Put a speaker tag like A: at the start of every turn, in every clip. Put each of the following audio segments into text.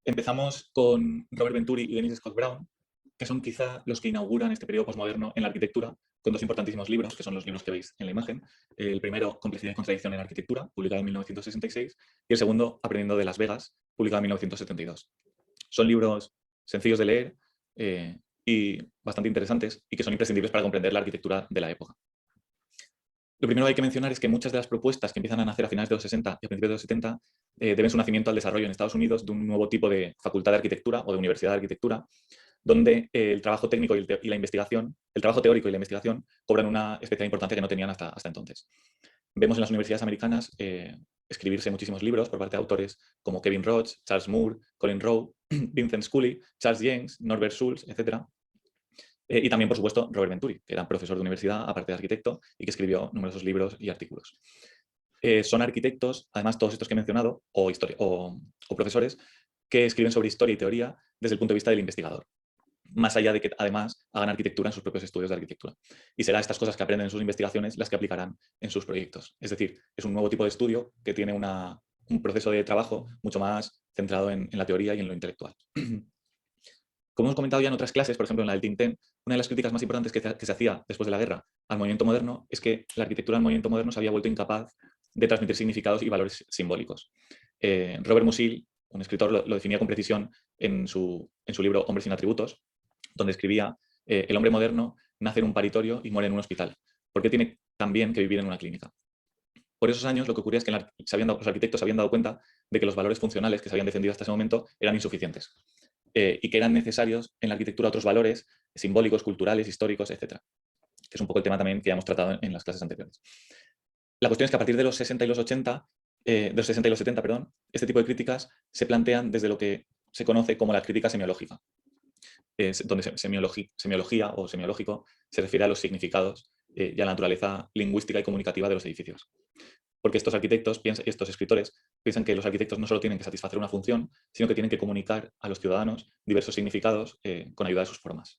A: Empezamos con Robert Venturi y Dennis Scott Brown, que son quizá los que inauguran este periodo postmoderno en la arquitectura, con dos importantísimos libros, que son los libros que veis en la imagen. El primero, Complejidad y contradicción en la arquitectura, publicado en 1966, y el segundo, Aprendiendo de Las Vegas, publicado en 1972. Son libros sencillos de leer y bastante interesantes, y que son imprescindibles para comprender la arquitectura de la época. Lo primero que hay que mencionar es que muchas de las propuestas que empiezan a nacer a finales de los 60 y a principios de los 70 deben su nacimiento al desarrollo en Estados Unidos de un nuevo tipo de facultad de arquitectura o de universidad de arquitectura, donde el trabajo técnico y la investigación, el trabajo teórico y la investigación cobran una especial importancia que no tenían hasta entonces. Vemos en las universidades americanas escribirse muchísimos libros por parte de autores como Kevin Roach, Charles Moore, Colin Rowe, Vincent Scully, Charles James, Norbert Schulz, etc. Y también, por supuesto, Robert Venturi, que era profesor de universidad, aparte de arquitecto, y que escribió numerosos libros y artículos. Son arquitectos, además todos estos que he mencionado, o profesores, que escriben sobre historia y teoría desde el punto de vista del investigador, más allá de que además hagan arquitectura en sus propios estudios de arquitectura. Y será estas cosas que aprenden en sus investigaciones las que aplicarán en sus proyectos. Es decir, es un nuevo tipo de estudio que tiene un proceso de trabajo mucho más centrado en la teoría y en lo intelectual. Como hemos comentado ya en otras clases, por ejemplo en la del Tintin, una de las críticas más importantes que se hacía después de la guerra al movimiento moderno es que la arquitectura del movimiento moderno se había vuelto incapaz de transmitir significados y valores simbólicos. Robert Musil, un escritor, lo definía con precisión en su libro Hombres sin atributos, donde escribía: el hombre moderno nace en un paritorio y muere en un hospital. ¿Por qué tiene también que vivir en una clínica? Por esos años lo que ocurría es que los arquitectos se habían dado cuenta de que los valores funcionales que se habían defendido hasta ese momento eran insuficientes. Y que eran necesarios en la arquitectura otros valores simbólicos, culturales, históricos, etc. Que es un poco el tema también que ya hemos tratado en las clases anteriores. La cuestión es que a partir de los 60 y los 80, de los 60 y los 70, perdón, este tipo de críticas se plantean desde lo que se conoce como la crítica semiológica, donde semiología o semiológico se refiere a los significados y a la naturaleza lingüística y comunicativa de los edificios. Porque estos arquitectos, estos escritores, piensan que los arquitectos no solo tienen que satisfacer una función, sino que tienen que comunicar a los ciudadanos diversos significados con ayuda de sus formas.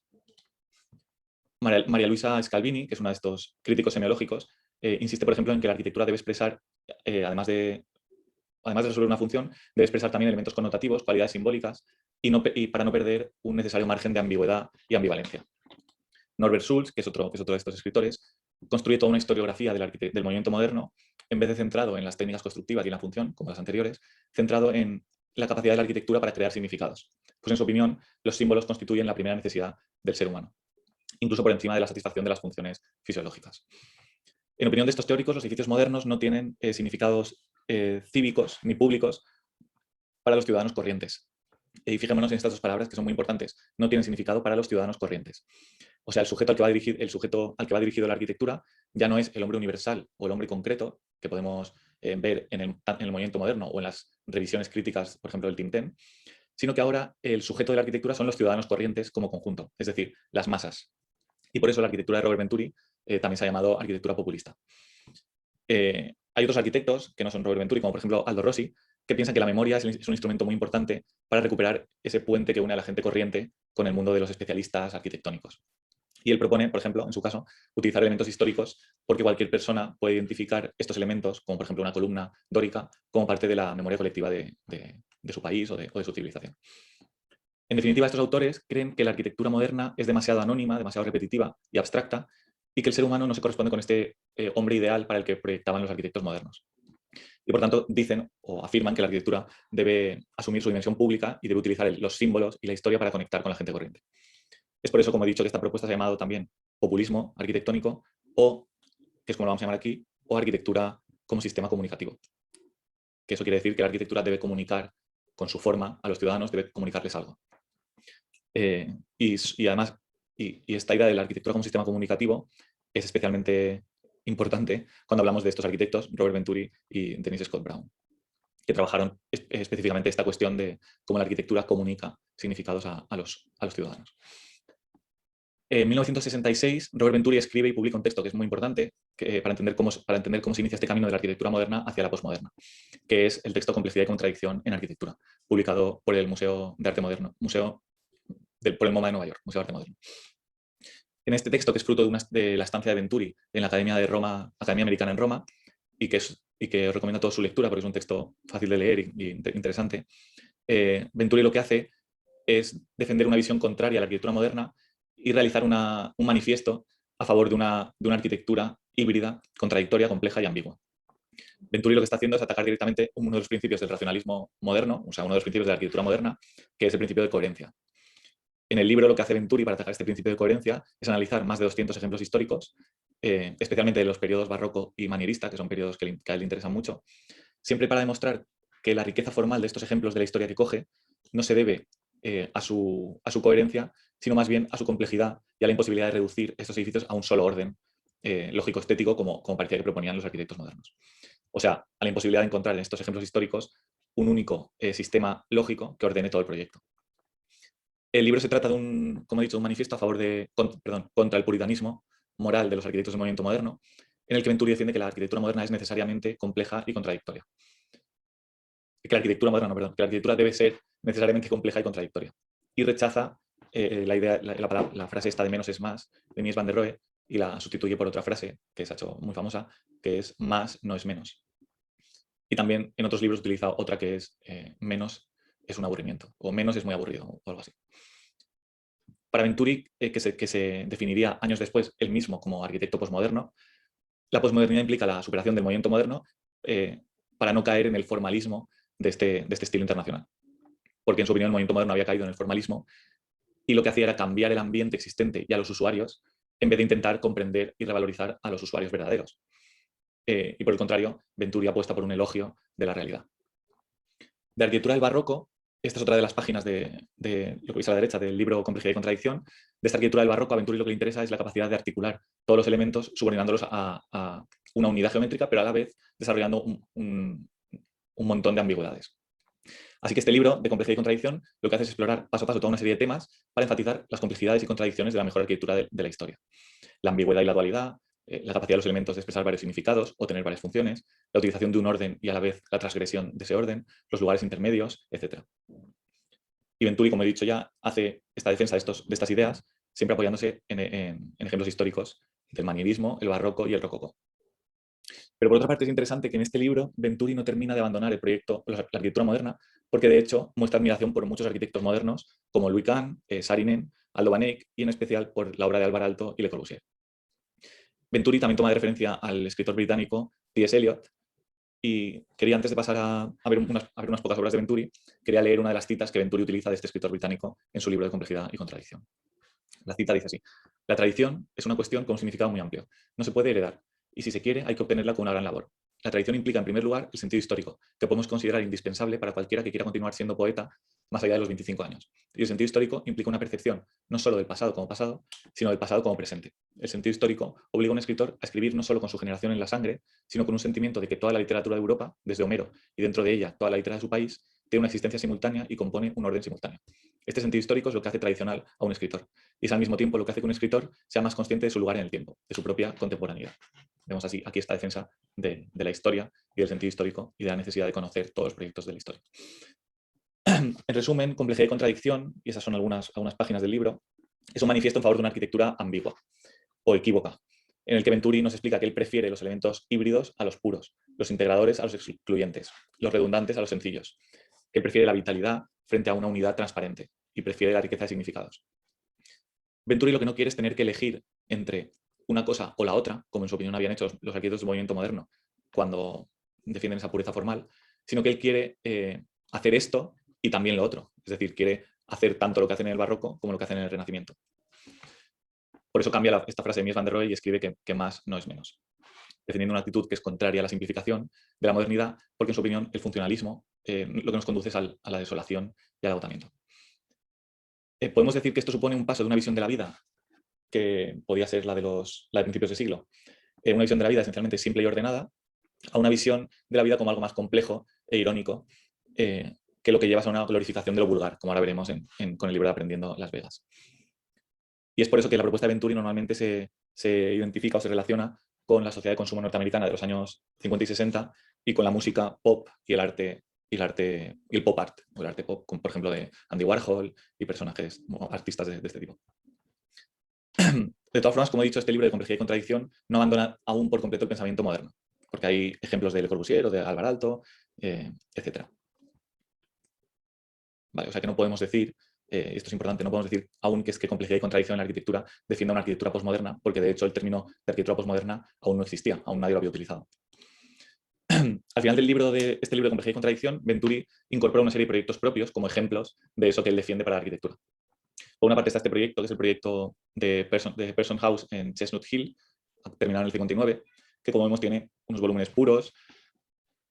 A: María Luisa Scalvini, que es una de estos críticos semiológicos, insiste, por ejemplo, en que la arquitectura debe expresar, además de resolver una función, debe expresar también elementos connotativos, cualidades simbólicas, y para no perder un necesario margen de ambigüedad y ambivalencia. Norbert Schulz, que es otro de estos escritores, construye toda una historiografía del movimiento moderno, en vez de centrado en las técnicas constructivas y en la función, como las anteriores, centrado en la capacidad de la arquitectura para crear significados. Pues en su opinión, los símbolos constituyen la primera necesidad del ser humano, incluso por encima de la satisfacción de las funciones fisiológicas. En opinión de estos teóricos, los edificios modernos no tienen significados cívicos ni públicos para los ciudadanos corrientes. Y fijémonos en estas dos palabras que son muy importantes. No tienen significado para los ciudadanos corrientes. O sea, el sujeto al que va dirigido la arquitectura ya no es el hombre universal o el hombre concreto que podemos ver en el movimiento moderno o en las revisiones críticas, por ejemplo, del Tintin, sino que ahora el sujeto de la arquitectura son los ciudadanos corrientes como conjunto, es decir, las masas. Y por eso la arquitectura de Robert Venturi también se ha llamado arquitectura populista. Hay otros arquitectos que no son Robert Venturi, como por ejemplo Aldo Rossi, que piensan que la memoria es un instrumento muy importante para recuperar ese puente que une a la gente corriente con el mundo de los especialistas arquitectónicos. Y él propone, por ejemplo, en su caso, utilizar elementos históricos porque cualquier persona puede identificar estos elementos, como por ejemplo una columna dórica, como parte de la memoria colectiva de su país o de su civilización. En definitiva, estos autores creen que la arquitectura moderna es demasiado anónima, demasiado repetitiva y abstracta, y que el ser humano no se corresponde con este hombre ideal para el que proyectaban los arquitectos modernos. Y por tanto dicen o afirman que la arquitectura debe asumir su dimensión pública y debe utilizar los símbolos y la historia para conectar con la gente corriente. Es por eso, como he dicho, que esta propuesta se ha llamado también populismo arquitectónico, o, que es como lo vamos a llamar aquí, o arquitectura como sistema comunicativo. Que eso quiere decir que la arquitectura debe comunicar con su forma a los ciudadanos, debe comunicarles algo. Y además, esta idea de la arquitectura como sistema comunicativo es especialmente importante cuando hablamos de estos arquitectos, Robert Venturi y Dennis Scott Brown, que trabajaron específicamente esta cuestión de cómo la arquitectura comunica significados a los ciudadanos. En 1966, Robert Venturi escribe y publica un texto que es muy importante para entender cómo se inicia este camino de la arquitectura moderna hacia la posmoderna, que es el texto Complejidad y contradicción en arquitectura, publicado por el Museo de Arte Moderno, por el MoMA de Nueva York, Museo de Arte Moderno. En este texto, que es fruto de la estancia de Venturi en la Academia Americana en Roma, y que os recomiendo a todos su lectura porque es un texto fácil de leer y interesante, Venturi lo que hace es defender una visión contraria a la arquitectura moderna y realizar un manifiesto a favor de una arquitectura híbrida, contradictoria, compleja y ambigua. Venturi lo que está haciendo es atacar directamente uno de los principios del racionalismo moderno, o sea, uno de los principios de la arquitectura moderna, que es el principio de coherencia. En el libro lo que hace Venturi para atacar este principio de coherencia es analizar más de 200 ejemplos históricos, especialmente de los periodos barroco y manierista, que son periodos que a él le interesan mucho, siempre para demostrar que la riqueza formal de estos ejemplos de la historia que coge no se debe a su coherencia, sino más bien a su complejidad y a la imposibilidad de reducir estos edificios a un solo orden lógico-estético como parecía que proponían los arquitectos modernos. O sea, a la imposibilidad de encontrar en estos ejemplos históricos un único sistema lógico que ordene todo el proyecto. El libro se trata de como he dicho, un manifiesto a favor contra el puritanismo moral de los arquitectos del movimiento moderno, en el que Venturi defiende que la arquitectura moderna es necesariamente compleja y contradictoria. Que la arquitectura debe ser necesariamente compleja y contradictoria. Y rechaza la idea, la frase esta de menos es más, de Mies van der Rohe, y la sustituye por otra frase que se ha hecho muy famosa, que es más no es menos. Y también en otros libros utiliza otra que es menos es un aburrimiento, o menos es muy aburrido, o algo así. Para Venturi, que se definiría años después él mismo como arquitecto posmoderno, la posmodernidad implica la superación del movimiento moderno para no caer en el formalismo de este estilo internacional. Porque en su opinión el movimiento moderno había caído en el formalismo y lo que hacía era cambiar el ambiente existente y a los usuarios en vez de intentar comprender y revalorizar a los usuarios verdaderos. Y por el contrario, Venturi apuesta por un elogio de la realidad. De arquitectura del barroco, esta es otra de las páginas de lo que veis a la derecha del libro Complejidad y Contradicción. De esta arquitectura del barroco, a Venturi lo que le interesa es la capacidad de articular todos los elementos subordinándolos a una unidad geométrica, pero a la vez desarrollando un montón de ambigüedades. Así que este libro de Complejidad y Contradicción lo que hace es explorar paso a paso toda una serie de temas para enfatizar las complejidades y contradicciones de la mejor arquitectura de la historia. La ambigüedad y la dualidad, la capacidad de los elementos de expresar varios significados o tener varias funciones, la utilización de un orden y a la vez la transgresión de ese orden, los lugares intermedios, etc. Y Venturi, como he dicho ya, hace esta defensa de estas ideas, siempre apoyándose en ejemplos históricos del manierismo, el barroco y el rococó. Pero por otra parte es interesante que en este libro Venturi no termina de abandonar el proyecto, la arquitectura moderna, porque de hecho muestra admiración por muchos arquitectos modernos como Louis Kahn, Saarinen, Aldo van Eyck y en especial por la obra de Alvar Aalto y Le Corbusier. Venturi también toma de referencia al escritor británico T.S. Eliot y quería, antes de pasar a ver unas pocas obras de Venturi, quería leer una de las citas que Venturi utiliza de este escritor británico en su libro de Complejidad y Contradicción. La cita dice así: la tradición es una cuestión con un significado muy amplio. No se puede heredar, y si se quiere hay que obtenerla con una gran labor. La tradición implica, en primer lugar, el sentido histórico, que podemos considerar indispensable para cualquiera que quiera continuar siendo poeta más allá de los 25 años. Y el sentido histórico implica una percepción no solo del pasado como pasado, sino del pasado como presente. El sentido histórico obliga a un escritor a escribir no solo con su generación en la sangre, sino con un sentimiento de que toda la literatura de Europa, desde Homero y dentro de ella toda la literatura de su país, tiene una existencia simultánea y compone un orden simultáneo. Este sentido histórico es lo que hace tradicional a un escritor, y es al mismo tiempo lo que hace que un escritor sea más consciente de su lugar en el tiempo, de su propia contemporaneidad. Vemos así aquí esta defensa de la historia y del sentido histórico y de la necesidad de conocer todos los proyectos de la historia. En resumen, Complejidad y Contradicción, y esas son algunas páginas del libro, es un manifiesto en favor de una arquitectura ambigua o equívoca, en el que Venturi nos explica que él prefiere los elementos híbridos a los puros, los integradores a los excluyentes, los redundantes a los sencillos, que prefiere la vitalidad frente a una unidad transparente y prefiere la riqueza de significados. Venturi lo que no quiere es tener que elegir entre una cosa o la otra, como en su opinión habían hecho los arquitectos del movimiento moderno cuando defienden esa pureza formal, sino que él quiere hacer esto y también lo otro. Es decir, quiere hacer tanto lo que hacen en el barroco como lo que hacen en el Renacimiento. Por eso cambia esta frase de Mies van der Rohe y escribe que más no es menos, defendiendo una actitud que es contraria a la simplificación de la modernidad, porque en su opinión el funcionalismo lo que nos conduce es a la desolación y al agotamiento. Podemos decir que esto supone un paso de una visión de la vida que podía ser la de principios de siglo, una visión de la vida esencialmente simple y ordenada, a una visión de la vida como algo más complejo e irónico, que lo que lleva a una glorificación de lo vulgar, como ahora veremos con el libro de Aprendiendo Las Vegas. Y es por eso que la propuesta de Venturi normalmente se identifica o se relaciona con la sociedad de consumo norteamericana de los años 50 y 60 y con la música pop y el arte y el pop art, o el arte pop, como por ejemplo de Andy Warhol y personajes, artistas de este tipo. De todas formas, como he dicho, este libro de Complejidad y Contradicción no abandona aún por completo el pensamiento moderno, porque hay ejemplos de Le Corbusier o de Alvar Aalto, etc. ¿vale? O sea que no podemos decir, esto es importante, no podemos decir aún que es que complejidad y contradicción en la arquitectura defienda una arquitectura postmoderna, porque de hecho el término de arquitectura postmoderna aún no existía, aún nadie lo había utilizado. Al final del libro de este libro de complejidad y contradicción, Venturi incorpora una serie de proyectos propios como ejemplos de eso que él defiende para la arquitectura. Por una parte está este proyecto, que es el proyecto de Person House en Chestnut Hill, terminado en el 59, que como vemos tiene unos volúmenes puros,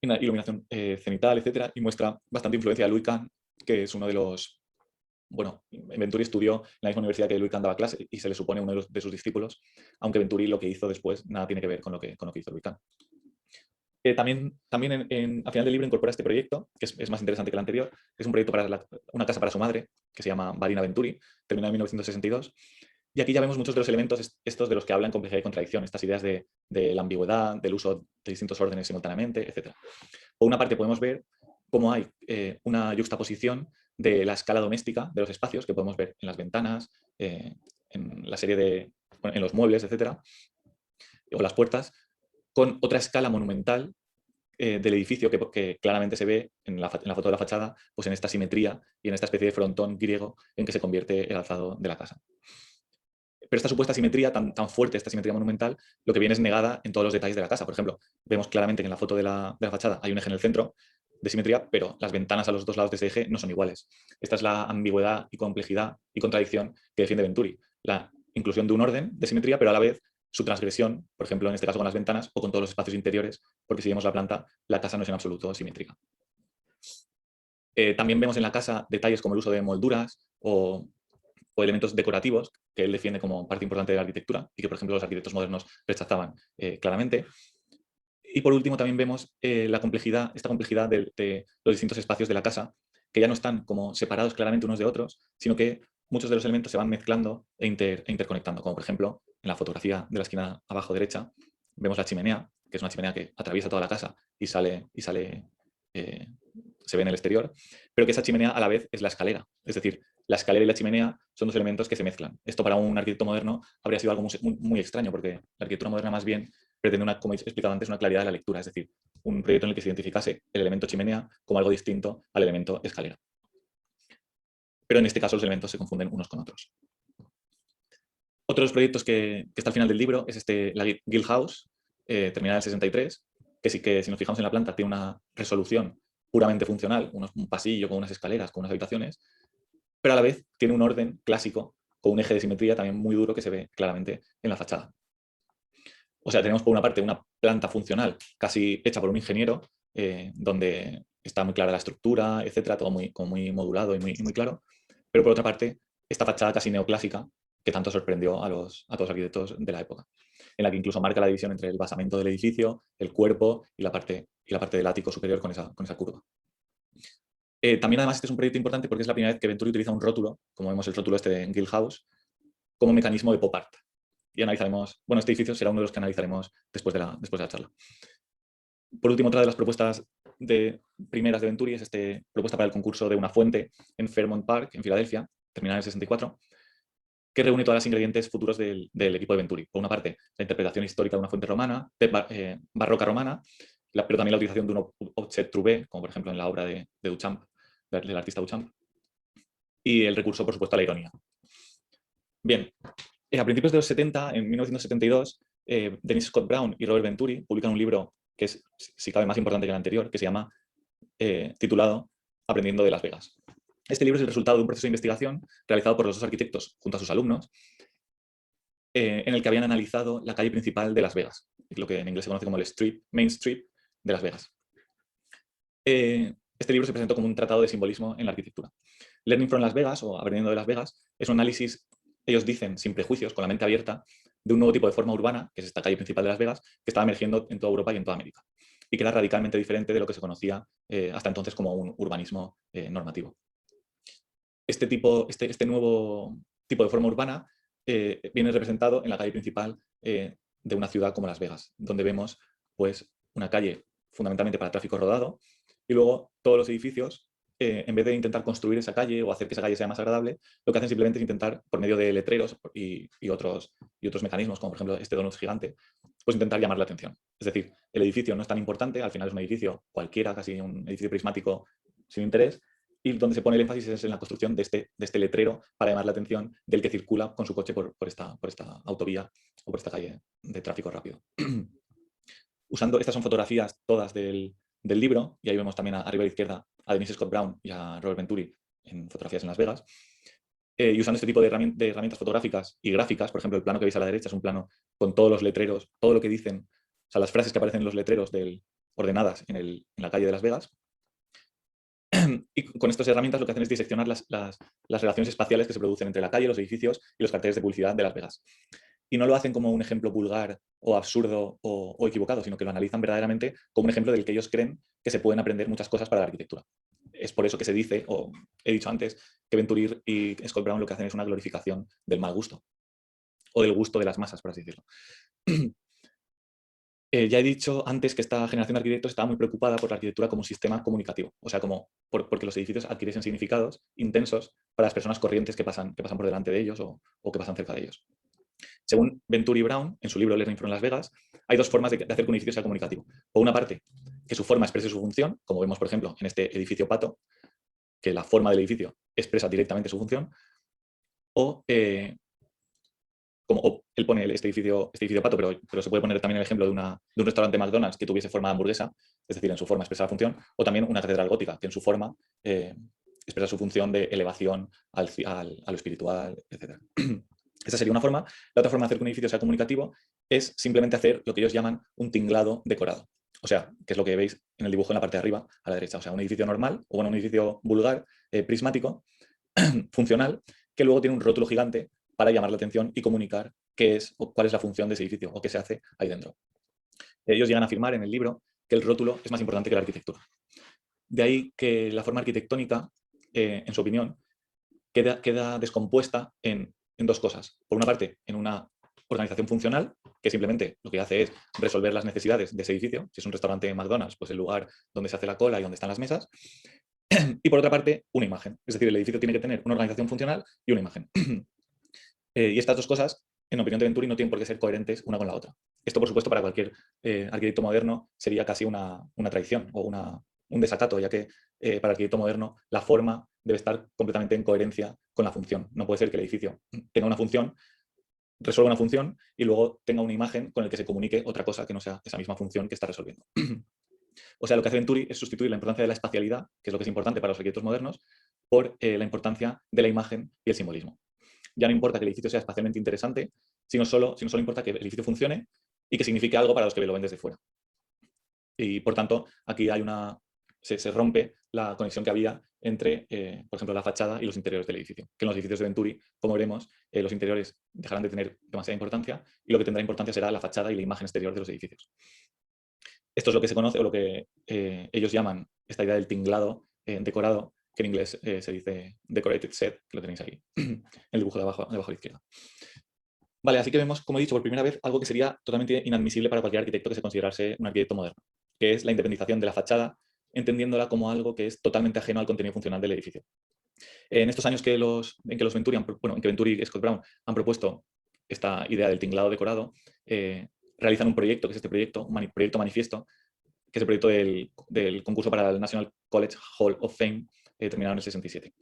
A: una iluminación cenital, etcétera, y muestra bastante influencia de Louis Kahn, que es uno de los... Bueno, Venturi estudió en la misma universidad que Louis Kahn daba clase y se le supone uno de sus discípulos, aunque Venturi lo que hizo después nada tiene que ver con lo que hizo Louis Kahn. También al final del libro incorpora este proyecto, que es más interesante que el anterior. Es un proyecto para una casa para su madre, que se llama Varina Venturi, terminado en 1962. Y aquí ya vemos muchos de los elementos estos de los que hablan complejidad y contradicción, estas ideas de la ambigüedad, del uso de distintos órdenes simultáneamente, etc. Por una parte podemos ver cómo hay una yuxtaposición de la escala doméstica de los espacios, que podemos ver en las ventanas, en la serie en los muebles, etc. O las puertas, con otra escala monumental del edificio que claramente se ve en la foto de la fachada, pues en esta simetría y en esta especie de frontón griego en que se convierte el alzado de la casa. Pero esta supuesta simetría, tan fuerte, esta simetría monumental, lo que viene es negada en todos los detalles de la casa. Por ejemplo, vemos claramente que en la foto de la fachada hay un eje en el centro de simetría, pero las ventanas a los dos lados de ese eje no son iguales. Esta es la ambigüedad y complejidad y contradicción que defiende Venturi. La inclusión de un orden de simetría, pero a la vez su transgresión, por ejemplo, en este caso con las ventanas o con todos los espacios interiores, porque si vemos la planta, la casa no es en absoluto simétrica. También vemos en la casa detalles como el uso de molduras o elementos decorativos que él defiende como parte importante de la arquitectura y que, por ejemplo, los arquitectos modernos rechazaban claramente. Y por último también vemos esta complejidad de los distintos espacios de la casa, que ya no están como separados claramente unos de otros, sino que muchos de los elementos se van mezclando e interconectando, como por ejemplo en la fotografía de la esquina abajo derecha vemos la chimenea, que es una chimenea que atraviesa toda la casa y se ve en el exterior, pero que esa chimenea a la vez es la escalera. Es decir, la escalera y la chimenea son dos elementos que se mezclan. Esto para un arquitecto moderno habría sido algo muy extraño, porque la arquitectura moderna más bien pretende, como he explicado antes, una claridad de la lectura, es decir, un proyecto en el que se identificase el elemento chimenea como algo distinto al elemento escalera. Pero en este caso los elementos se confunden unos con otros. Otro de los proyectos que está al final del libro es la Guild House, terminada en el 63, que sí que si nos fijamos en la planta tiene una resolución puramente funcional, un pasillo con unas escaleras, con unas habitaciones, pero a la vez tiene un orden clásico con un eje de simetría también muy duro que se ve claramente en la fachada. O sea, tenemos por una parte una planta funcional casi hecha por un ingeniero, donde está muy clara la estructura, etcétera, todo muy modulado y muy claro, pero por otra parte esta fachada casi neoclásica que tanto sorprendió a todos los arquitectos de la época, en la que incluso marca la división entre el basamento del edificio, el cuerpo y la parte del ático superior con esa curva. También además este es un proyecto importante porque es la primera vez que Venturi utiliza un rótulo, como vemos el rótulo este de Guild House, como mecanismo de pop art. Y analizaremos, bueno, este edificio será uno de los que analizaremos después de la charla. Por último, otra de las propuestas primeras de Venturi es esta propuesta para el concurso de una fuente en Fairmount Park, en Filadelfia, terminada en el 64, que reúne todos los ingredientes futuros del equipo de Venturi. Por una parte, la interpretación histórica de una fuente romana, barroca romana, pero también la utilización de un objet trouvé, como por ejemplo en la obra de Duchamp, del artista Duchamp, y el recurso, por supuesto, a la ironía. Bien, a principios de los 70, en 1972, Dennis Scott Brown y Robert Venturi publican un libro que es, si cabe, más importante que el anterior, que se llama, titulado Aprendiendo de Las Vegas. Este libro es el resultado de un proceso de investigación realizado por los dos arquitectos junto a sus alumnos, en el que habían analizado la calle principal de Las Vegas, lo que en inglés se conoce como el Main Street de Las Vegas. Este libro se presentó como un tratado de simbolismo en la arquitectura. Learning from Las Vegas, o Aprendiendo de Las Vegas, es un análisis, ellos dicen, sin prejuicios, con la mente abierta, de un nuevo tipo de forma urbana, que es esta calle principal de Las Vegas, que estaba emergiendo en toda Europa y en toda América, y que era radicalmente diferente de lo que se conocía hasta entonces como un urbanismo normativo. Este nuevo tipo de forma urbana viene representado en la calle principal de una ciudad como Las Vegas, donde vemos pues, una calle fundamentalmente para tráfico rodado, y luego todos los edificios, en vez de intentar construir esa calle o hacer que esa calle sea más agradable, lo que hacen simplemente es intentar, por medio de letreros y otros mecanismos, como por ejemplo este donut gigante, pues intentar llamar la atención. Es decir, el edificio no es tan importante, al final es un edificio cualquiera, casi un edificio prismático sin interés, y donde se pone el énfasis es en la construcción de este letrero para llamar la atención del que circula con su coche por esta autovía o por esta calle de tráfico rápido. Usando, estas son fotografías todas del libro, y ahí vemos también arriba a la izquierda a Denise Scott Brown y a Robert Venturi en fotografías en Las Vegas. Y usando este tipo de herramientas fotográficas y gráficas, por ejemplo, el plano que veis a la derecha es un plano con todos los letreros, todo lo que dicen, o sea, las frases que aparecen en los letreros ordenadas en la calle de Las Vegas. Y con estas herramientas lo que hacen es diseccionar las relaciones espaciales que se producen entre la calle, los edificios y los carteles de publicidad de Las Vegas. Y no lo hacen como un ejemplo vulgar o absurdo o equivocado, sino que lo analizan verdaderamente como un ejemplo del que ellos creen que se pueden aprender muchas cosas para la arquitectura. Es por eso que se dice, o he dicho antes, que Venturi y Scott Brown lo que hacen es una glorificación del mal gusto, o del gusto de las masas, por así decirlo. Ya he dicho antes que esta generación de arquitectos estaba muy preocupada por la arquitectura como un sistema comunicativo, o sea, porque los edificios adquiriesen significados intensos para las personas corrientes que pasan por delante de ellos o que pasan cerca de ellos. Según Venturi y Brown, en su libro Learning from Las Vegas, hay dos formas de hacer que un edificio sea comunicativo. Por una parte, que su forma exprese su función, como vemos, por ejemplo, en este edificio Pato, que la forma del edificio expresa directamente su función, o como él pone este edificio Pato, pero se puede poner también el ejemplo de un restaurante McDonald's que tuviese forma de hamburguesa, es decir, en su forma expresa la función, o también una catedral gótica, que en su forma expresa su función de elevación a lo espiritual, etc. Esa sería una forma. La otra forma de hacer que un edificio sea comunicativo es simplemente hacer lo que ellos llaman un tinglado decorado. O sea, que es lo que veis en el dibujo en la parte de arriba, a la derecha. O sea, un edificio normal, o bueno, un edificio vulgar, prismático, funcional, que luego tiene un rótulo gigante para llamar la atención y comunicar qué es o cuál es la función de ese edificio o qué se hace ahí dentro. Ellos llegan a afirmar en el libro que el rótulo es más importante que la arquitectura. De ahí que la forma arquitectónica, en su opinión, queda descompuesta en dos cosas. Por una parte, en una organización funcional, que simplemente lo que hace es resolver las necesidades de ese edificio. Si es un restaurante de McDonald's, pues el lugar donde se hace la cola y donde están las mesas. Y por otra parte, una imagen. Es decir, el edificio tiene que tener una organización funcional y una imagen. Y estas dos cosas, en opinión de Venturi, no tienen por qué ser coherentes una con la otra. Esto, por supuesto, para cualquier arquitecto moderno sería casi una traición o un desacato, ya que para el arquitecto moderno la forma debe estar completamente en coherencia con la función. No puede ser que el edificio tenga una función, resuelva una función y luego tenga una imagen con la que se comunique otra cosa que no sea esa misma función que está resolviendo. O sea, lo que hace Venturi es sustituir la importancia de la espacialidad, que es lo que es importante para los arquitectos modernos, por la importancia de la imagen y el simbolismo. Ya no importa que el edificio sea espacialmente interesante, sino solo importa que el edificio funcione y que signifique algo para los que lo ven desde fuera. Y por tanto, aquí hay se rompe la conexión que había entre, por ejemplo, la fachada y los interiores del edificio. Que en los edificios de Venturi, como veremos, los interiores dejarán de tener demasiada importancia y lo que tendrá importancia será la fachada y la imagen exterior de los edificios. Esto es lo que se conoce o lo que ellos llaman esta idea del tinglado decorado, que en inglés se dice decorated set, que lo tenéis ahí, en el dibujo de abajo a la izquierda. Vale, así que vemos, como he dicho, por primera vez algo que sería totalmente inadmisible para cualquier arquitecto que se considerase un arquitecto moderno, que es la independización de la fachada, entendiéndola como algo que es totalmente ajeno al contenido funcional del edificio. En estos años en que Venturi y Scott Brown han propuesto esta idea del tinglado decorado, realizan un proyecto, que es este proyecto, un proyecto manifiesto, que es el proyecto del concurso para el National College Hall of Fame, terminado en el 67.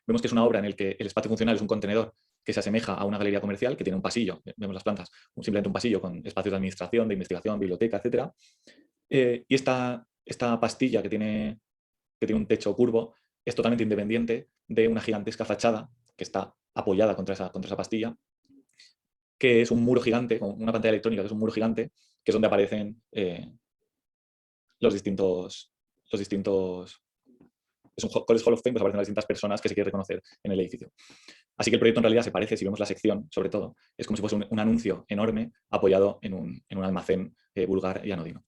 A: Vemos que es una obra en la que el espacio funcional es un contenedor que se asemeja a una galería comercial, que tiene un pasillo, vemos las plantas, simplemente un pasillo con espacios de administración, de investigación, biblioteca, etc. Y esta pastilla que tiene un techo curvo es totalmente independiente de una gigantesca fachada que está apoyada contra esa pastilla, que es un muro gigante, con una pantalla electrónica que es un muro gigante, que es donde aparecen los distintos es un College Hall of Fame, pues aparecen las distintas personas que se quiere reconocer en el edificio. Así que el proyecto en realidad se parece, si vemos la sección, sobre todo, es como si fuese un anuncio enorme apoyado en un almacén vulgar y anodino.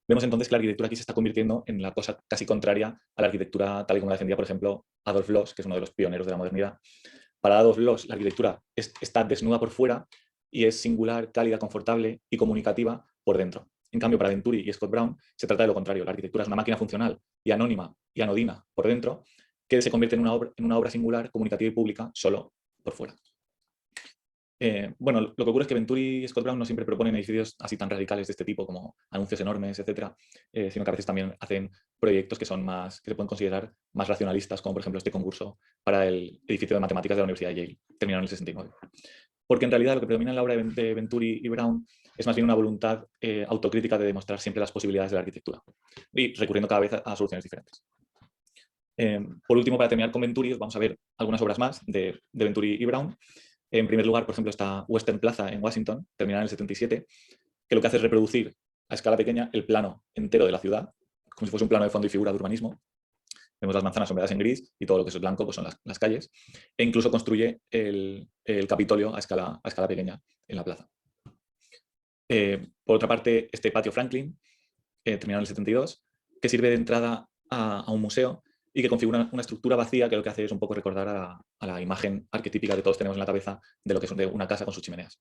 A: Vemos entonces que la arquitectura aquí se está convirtiendo en la cosa casi contraria a la arquitectura tal y como la defendía, por ejemplo, Adolf Loos, que es uno de los pioneros de la modernidad. Para Adolf Loos, la arquitectura está desnuda por fuera y es singular, cálida, confortable y comunicativa por dentro. En cambio, para Venturi y Scott Brown se trata de lo contrario. La arquitectura es una máquina funcional y anónima y anodina por dentro, que se convierte en una obra singular, comunicativa y pública solo por fuera. Bueno, lo que ocurre es que Venturi y Scott Brown no siempre proponen edificios así tan radicales de este tipo, como anuncios enormes, etcétera, sino que a veces también hacen proyectos que se pueden considerar más racionalistas, como por ejemplo este concurso para el edificio de matemáticas de la Universidad de Yale, terminado en el 69. Porque en realidad lo que predomina en la obra de Venturi y Brown es más bien una voluntad autocrítica de demostrar siempre las posibilidades de la arquitectura y recurriendo cada vez a soluciones diferentes. Por último, para terminar con Venturi, vamos a ver algunas obras más de Venturi y Brown. En primer lugar, por ejemplo, está Western Plaza en Washington, terminada en el 77, que lo que hace es reproducir a escala pequeña el plano entero de la ciudad, como si fuese un plano de fondo y figura de urbanismo. Vemos las manzanas sombreadas en gris y todo lo que es blanco pues son las calles. E incluso construye el Capitolio a escala pequeña en la plaza. Por otra parte, este patio Franklin, terminado en el 72, que sirve de entrada a un museo y que configura una estructura vacía que lo que hace es un poco recordar a la imagen arquetípica que todos tenemos en la cabeza de lo que es una casa con sus chimeneas.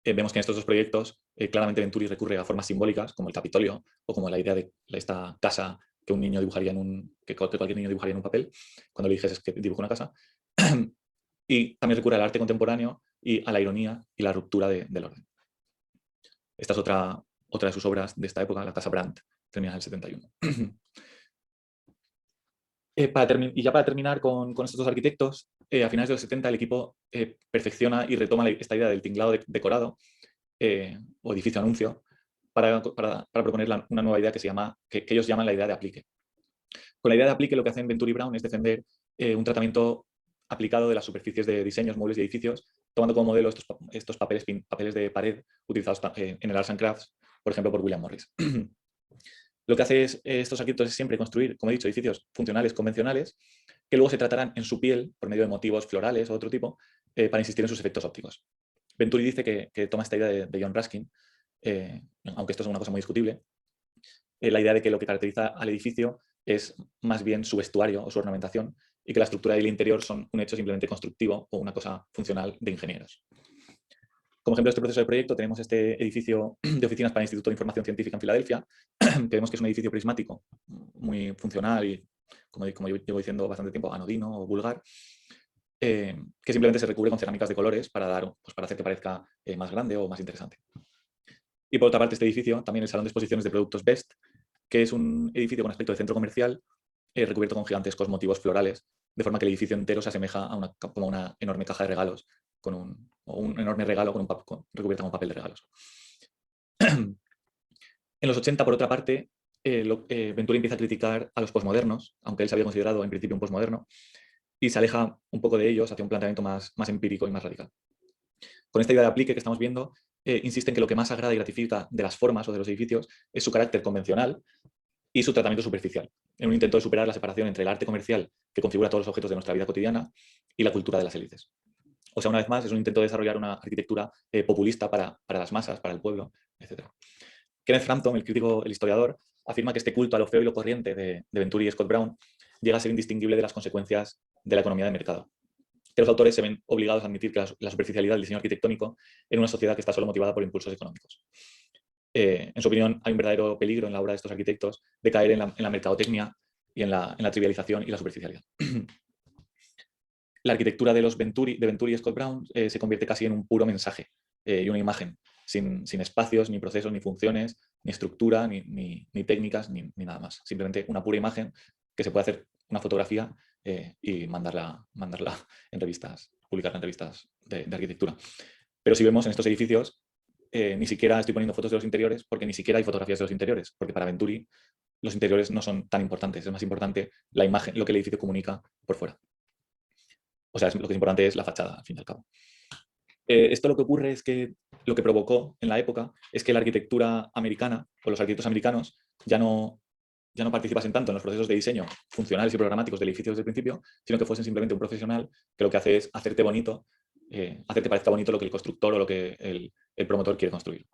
A: Vemos que en estos dos proyectos claramente Venturi recurre a formas simbólicas como el Capitolio o como la idea de esta casa que un niño dibujaría que cualquier niño dibujaría en un papel cuando le dijes que dibuja una casa. Y también recurre al arte contemporáneo y a la ironía y la ruptura del orden. Esta es otra de sus obras de esta época, la Casa Brandt, terminada en el 71. Y ya para terminar con estos dos arquitectos, a finales de los 70 el equipo perfecciona y retoma esta idea del tinglado decorado o edificio anuncio para proponer una nueva idea que ellos llaman la idea de aplique. Con la idea de aplique lo que hacen Venturi y Brown es defender un tratamiento aplicado de las superficies de diseños, muebles y edificios, tomando como modelo estos papeles de pared utilizados en el Arts and Crafts, por ejemplo, por William Morris. Lo que hace estos arquitectos es siempre construir, como he dicho, edificios funcionales, convencionales, que luego se tratarán en su piel por medio de motivos florales o otro tipo, para insistir en sus efectos ópticos. Venturi dice que toma esta idea de John Ruskin, aunque esto es una cosa muy discutible, la idea de que lo que caracteriza al edificio es más bien su vestuario o su ornamentación y que la estructura del interior son un hecho simplemente constructivo o una cosa funcional de ingenieros. Como ejemplo de este proceso de proyecto tenemos este edificio de oficinas para el Instituto de Información Científica en Filadelfia, que vemos que es un edificio prismático, muy funcional y, como llevo diciendo bastante tiempo, anodino o vulgar, que simplemente se recubre con cerámicas de colores para hacer que parezca más grande o más interesante. Y por otra parte, este edificio, también el Salón de Exposiciones de Productos Best, que es un edificio con aspecto de centro comercial, recubierto con gigantescos motivos florales, de forma que el edificio entero se asemeja como una enorme caja de regalos, un enorme regalo recubierto con papel de regalos. En los 80, por otra parte, Venturi empieza a criticar a los posmodernos, aunque él se había considerado en principio un posmoderno, y se aleja un poco de ellos hacia un planteamiento más empírico y más radical. Con esta idea de aplique que estamos viendo, insiste en que lo que más agrada y gratifica de las formas o de los edificios es su carácter convencional y su tratamiento superficial, en un intento de superar la separación entre el arte comercial que configura todos los objetos de nuestra vida cotidiana y la cultura de las élites. O sea, una vez más, es un intento de desarrollar una arquitectura populista para las masas, para el pueblo, etc. Kenneth Frampton, el historiador, afirma que este culto a lo feo y lo corriente de Venturi y Scott Brown llega a ser indistinguible de las consecuencias de la economía de mercado. Que los autores se ven obligados a admitir que la superficialidad del diseño arquitectónico en una sociedad que está solo motivada por impulsos económicos. En su opinión, hay un verdadero peligro en la obra de estos arquitectos de caer en la mercadotecnia y en la trivialización y la superficialidad. La arquitectura de Venturi y Scott Brown se convierte casi en un puro mensaje y una imagen, sin espacios, ni procesos, ni funciones, ni estructura, ni técnicas, ni nada más. Simplemente una pura imagen que se puede hacer una fotografía y mandarla en revistas, publicarla en revistas de arquitectura. Pero si vemos en estos edificios, ni siquiera estoy poniendo fotos de los interiores porque ni siquiera hay fotografías de los interiores, porque para Venturi los interiores no son tan importantes, es más importante la imagen, lo que el edificio comunica por fuera. O sea, lo que es importante es la fachada, al fin y al cabo. Esto lo que ocurre es que lo que provocó en la época es que la arquitectura americana o los arquitectos americanos ya no participasen tanto en los procesos de diseño funcionales y programáticos del edificio desde el principio, sino que fuesen simplemente un profesional que lo que hace es hacerte bonito, hacerte parezca bonito lo que el constructor o lo que el promotor quiere construir.